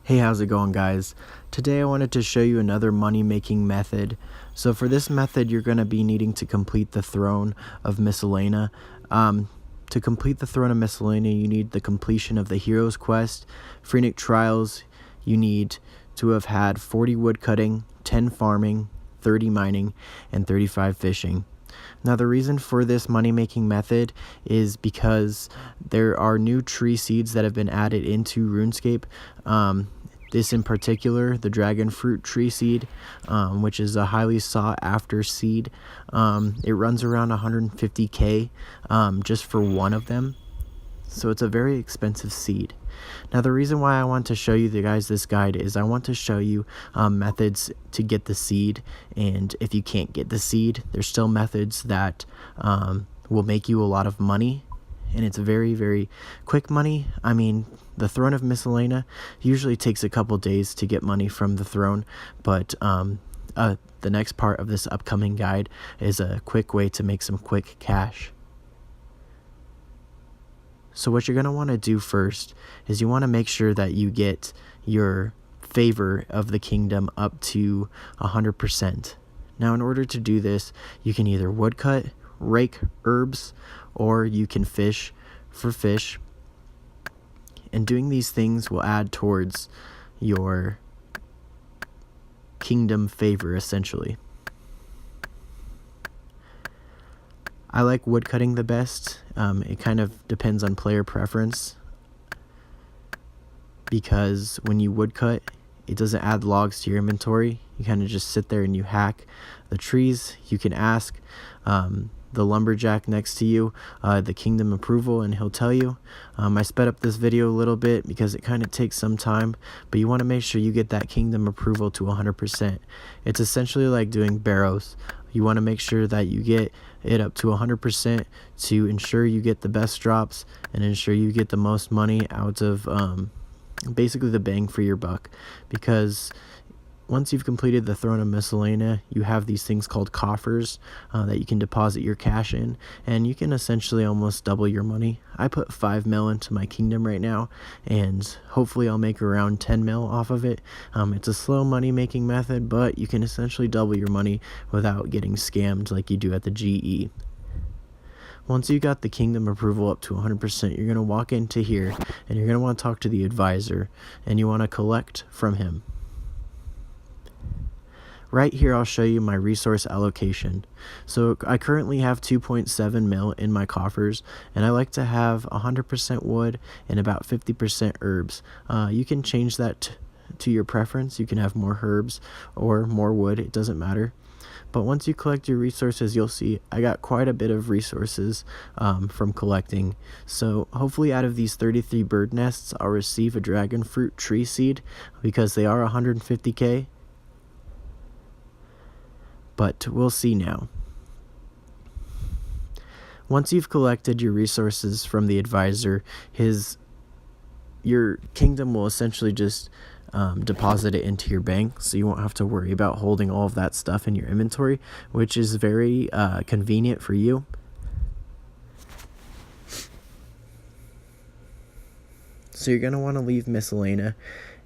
Hey, how's it going, guys? Today I wanted to show you another money-making method. So for this method, you're going to be needing to complete the Throne of Miscellanea. To complete the Throne of Miscellanea, you need the completion of the Hero's Quest, Phoenix Trials. You need to have had 40 woodcutting, 10 farming, 30 mining, and 35 fishing. Now, the reason for this money-making method is because there are new tree seeds that have been added into RuneScape. This in particular, the dragon fruit tree seed, which is a highly sought after seed. It runs around 150k just for one of them. So it's a very expensive seed. Now, the reason why I want to show you guys this guide is I want to show you methods to get the seed, and if you can't get the seed, there's still methods that will make you a lot of money, and it's very, very quick money. I mean, the Throne of Miscellanea usually takes a couple days to get money from the throne, but the next part of this upcoming guide is a quick way to make some quick cash. So what you're going to want to do first is you want to make sure that you get your favor of the kingdom up to 100%. Now, in order to do this, you can either woodcut, rake herbs, or you can fish for fish. And doing these things will add towards your kingdom favor, essentially. I like woodcutting the best. It kind of depends on player preference, because when you woodcut, it doesn't add logs to your inventory. You kind of just sit there and you hack the trees. You can ask the lumberjack next to you the kingdom approval, and he'll tell you. I sped up this video a little bit because it kind of takes some time, but you want to make sure you get that kingdom approval to 100%. It's essentially like doing barrows. You want to make sure that you get it up to 100% to ensure you get the best drops and ensure you get the most money out of basically the bang for your buck. Because once you've completed the Throne of Miscellanea, you have these things called coffers that you can deposit your cash in, and you can essentially almost double your money. I put 5 mil into my kingdom right now, and hopefully I'll make around 10 mil off of it. It's a slow money making method, but you can essentially double your money without getting scammed like you do at the GE. Once you got the kingdom approval up to 100%, you're going to walk into here, and you're going to want to talk to the advisor, and you want to collect from him. Right here, I'll show you my resource allocation. So I currently have 2.7 mil in my coffers, and I like to have 100% wood and about 50% herbs. You can change that to your preference. You can have more herbs or more wood, it doesn't matter. But once you collect your resources, you'll see I got quite a bit of resources from collecting. So hopefully out of these 33 bird nests, I'll receive a dragon fruit tree seed because they are 150k. But we'll see now. Once you've collected your resources from the advisor, your kingdom will essentially just deposit it into your bank, so you won't have to worry about holding all of that stuff in your inventory, which is very convenient for you. So you're going to want to leave Miscellanea,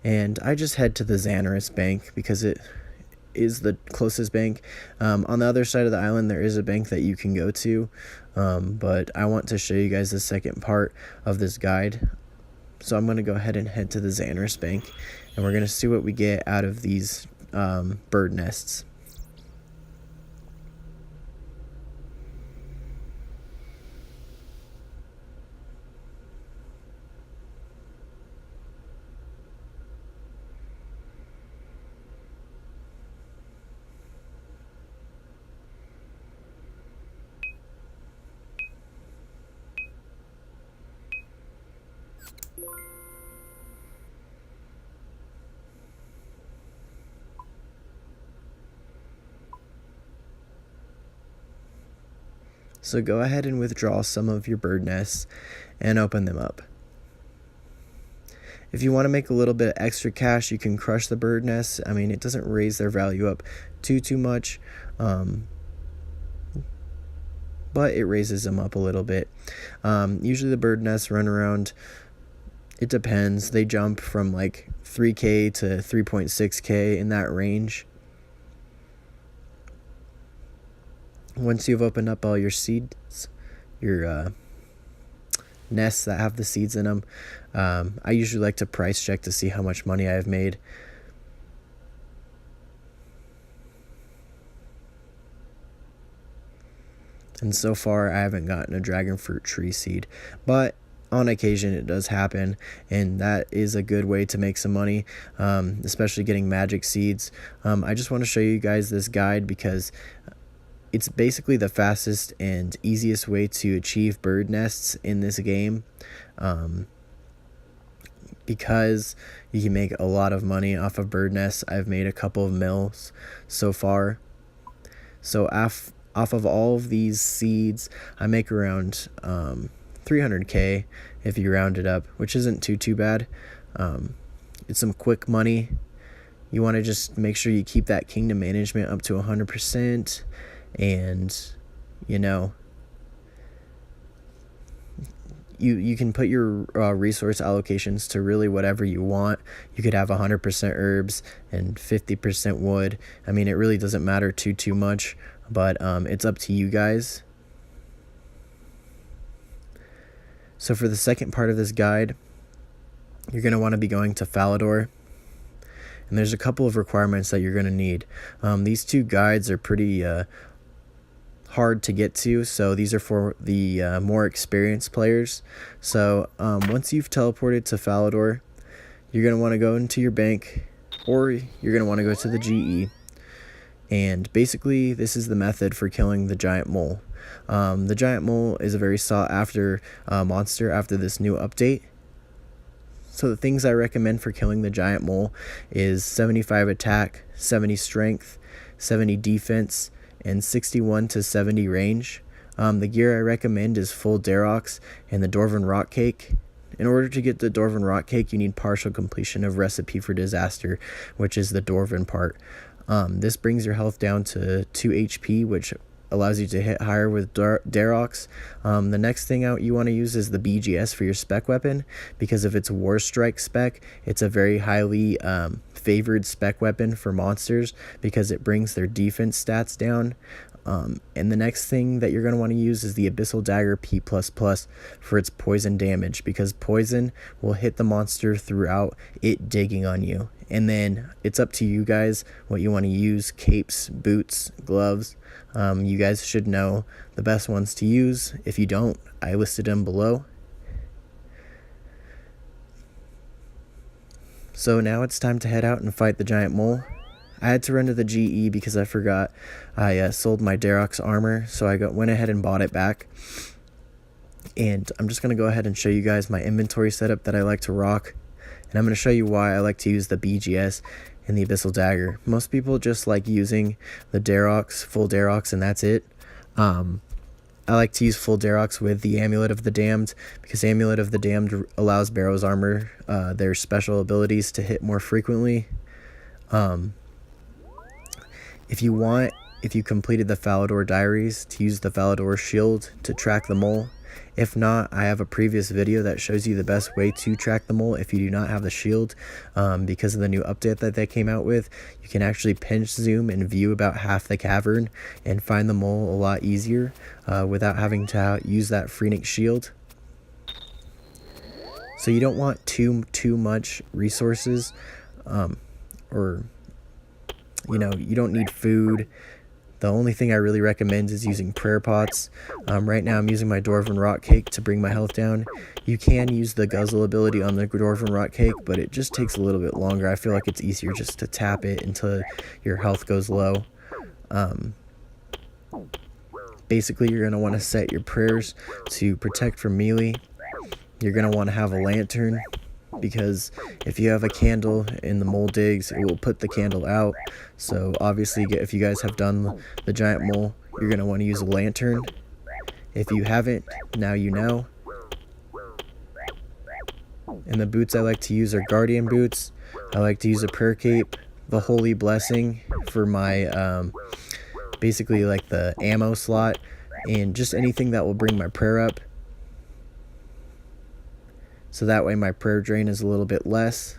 and I just head to the OSRS bank because it is the closest bank. On the other side of the island, there is a bank that you can go to, but I want to show you guys the second part of this guide. So I'm going to go ahead and head to the OSRS bank, and we're going to see what we get out of these bird nests. So go ahead and withdraw some of your bird nests and open them up. If you want to make a little bit of extra cash, you can crush the bird nests. I mean, it doesn't raise their value up too much, but it raises them up a little bit. Usually the bird nests run around, it depends, they jump from like 3K to 3.6K, in that range. Once you've opened up all your seeds, your nests that have the seeds in them, I usually like to price check to see how much money I have made. And so far I haven't gotten a dragon fruit tree seed, but on occasion it does happen, and that is a good way to make some money, especially getting magic seeds. I just want to show you guys this guide because it's basically the fastest and easiest way to achieve bird nests in this game, because you can make a lot of money off of bird nests. I've made a couple of mils so far. So off of all of these seeds, I make around 300K if you round it up, which isn't too bad. It's some quick money. You want to just make sure you keep that kingdom management up to 100%, and you know, you can put your resource allocations to really whatever you want. You could have 100% herbs and 50% wood. I mean, it really doesn't matter too much, but it's up to you guys. So for the second part of this guide, you're going to want to be going to Falador, and there's a couple of requirements that you're going to need. These two guides are pretty hard to get to, so these are for the more experienced players. So once you've teleported to Falador, you're going to want to go into your bank, or you're going to want to go to the GE, and basically this is the method for killing the giant mole. The giant mole is a very sought after monster after this new update. So the things I recommend for killing the giant mole is 75 attack, 70 strength, 70 defense, and 61 to 70 range. The gear I recommend is full Darox and the Dwarven Rock Cake. In order to get the Dwarven Rock Cake, you need partial completion of Recipe for Disaster, which is the Dwarven part. This brings your health down to 2 HP, which allows you to hit higher with Darox. The next thing out you want to use is the BGS for your spec weapon, because of its War Strike spec. It's a very highly favored spec weapon for monsters because it brings their defense stats down. And the next thing that you're going to want to use is the Abyssal Dagger P++ for its poison damage, because poison will hit the monster throughout it digging on you. And then it's up to you guys what you want to use: capes, boots, gloves. You guys should know the best ones to use. If you don't, I listed them below. So now it's time to head out and fight the giant mole. I had to run to the GE because I forgot I sold my Darox armor, so I went ahead and bought it back. And I'm just going to go ahead and show you guys my inventory setup that I like to rock. And I'm going to show you why I like to use the BGS and the Abyssal Dagger. Most people just like using the Darox, full Darox, and that's it. I like to use full Darox with the Amulet of the Damned, because Amulet of the Damned allows Barrow's armor, their special abilities, to hit more frequently. If you completed the Falador Diaries, to use the Falador Shield to track the mole. If not, I have a previous video that shows you the best way to track the mole if you do not have the shield. Because of the new update that they came out with, you can actually pinch zoom and view about half the cavern and find the mole a lot easier without having to use that Phoenix shield. So you don't want too much resources, or you don't need food. The only thing I really recommend is using prayer pots. Right now I'm using my Dwarven Rock Cake to bring my health down. You can use the guzzle ability on the Dwarven Rock Cake, but it just takes a little bit longer. I feel like it's easier just to tap it until your health goes low. Basically, you're going to want to set your prayers to protect from melee. You're going to want to have a lantern, because if you have a candle in the mole digs, it will put the candle out. So obviously, if you guys have done the giant mole, you're going to want to use a lantern. If you haven't, now you know. And the boots I like to use are Guardian boots. I like to use a prayer cape, the Holy Blessing for my basically like the ammo slot, and just anything that will bring my prayer up. So that way my prayer drain is a little bit less.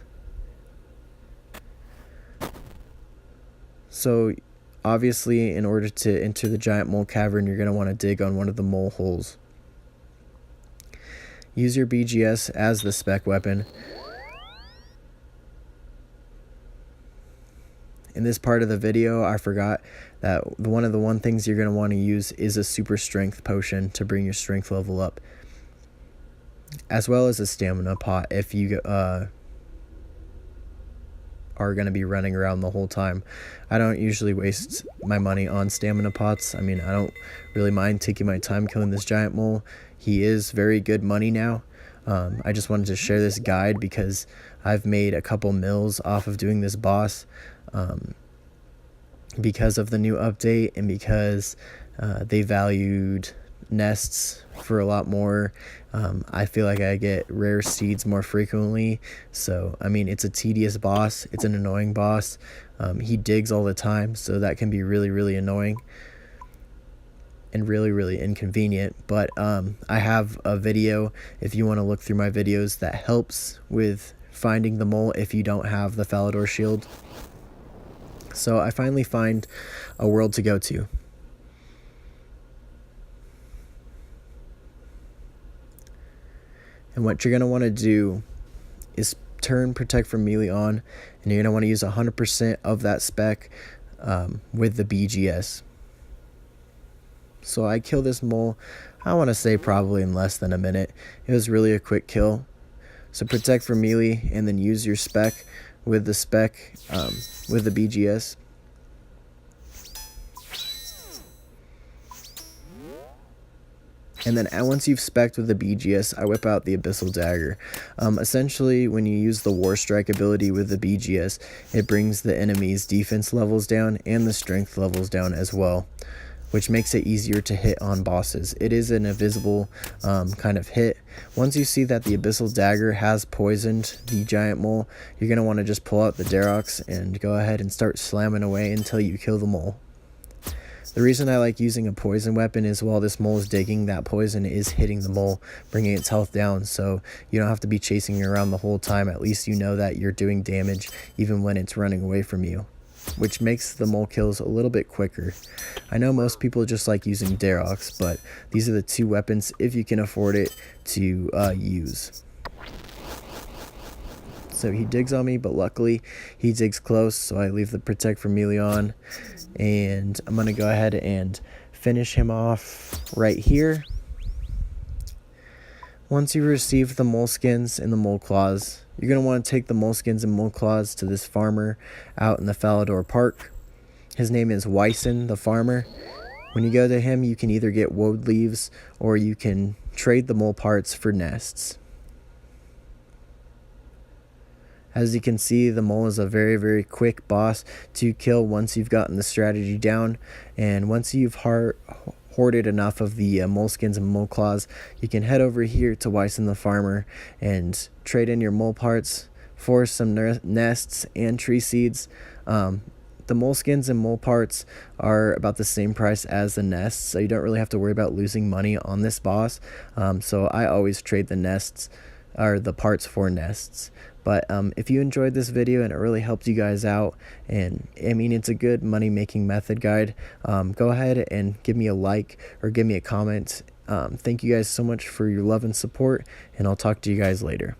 So obviously, in order to enter the giant mole cavern, you're going to want to dig on one of the mole holes. Use your BGS as the spec weapon. In this part of the video, I forgot that one of the things you're going to want to use is a super strength potion to bring your strength level up, as well as a stamina pot if you are going to be running around the whole time. I don't usually waste my money on stamina pots. I mean, I don't really mind taking my time killing this giant mole. He is very good money now. I just wanted to share this guide because I've made a couple mils off of doing this boss because of the new update, and because they valued nests for a lot more. I feel like I get rare seeds more frequently. So I mean, it's a tedious boss, it's an annoying boss. He digs all the time, so that can be really annoying and really inconvenient. But I have a video, if you want to look through my videos, that helps with finding the mole if you don't have the Falador shield. So I finally find a world to go to. And what you're going to want to do is turn Protect from Melee on, and you're going to want to use 100% of that spec with the BGS. So I kill this mole, I want to say probably in less than a minute. It was really a quick kill. So Protect from Melee, and then use your spec with the with the BGS. And then once you've spec'd with the BGS, I whip out the Abyssal Dagger. Essentially, when you use the War Strike ability with the BGS, it brings the enemy's defense levels down and the strength levels down as well, which makes it easier to hit on bosses. It is an invisible kind of hit. Once you see that the Abyssal Dagger has poisoned the giant mole, you're going to want to just pull out the Darox and go ahead and start slamming away until you kill the mole. The reason I like using a poison weapon is while this mole is digging, that poison is hitting the mole, bringing its health down, so you don't have to be chasing it around the whole time. At least you know that you're doing damage even when it's running away from you, which makes the mole kills a little bit quicker. I know most people just like using Darox, but these are the two weapons, if you can afford it, to use. So he digs on me, but luckily he digs close, so I leave the Protect from Melee on, and I'm going to go ahead and finish him off right here. Once you receive the moleskins and the mole claws, you're going to want to take the moleskins and mole claws to this farmer out in the Falador Park. His name is Wyson, the farmer. When you go to him, you can either get woad leaves or you can trade the mole parts for nests. As you can see, the mole is a very quick boss to kill once you've gotten the strategy down, and once you've hoarded enough of the moleskins and mole claws, you can head over here to Wyson the farmer and trade in your mole parts for some nests and tree seeds. The moleskins and mole parts are about the same price as the nests, so you don't really have to worry about losing money on this boss. So I always trade the nests or the parts for nests. But if you enjoyed this video and it really helped you guys out, and I mean, it's a good money making method guide, go ahead and give me a like or give me a comment. Thank you guys so much for your love and support, and I'll talk to you guys later.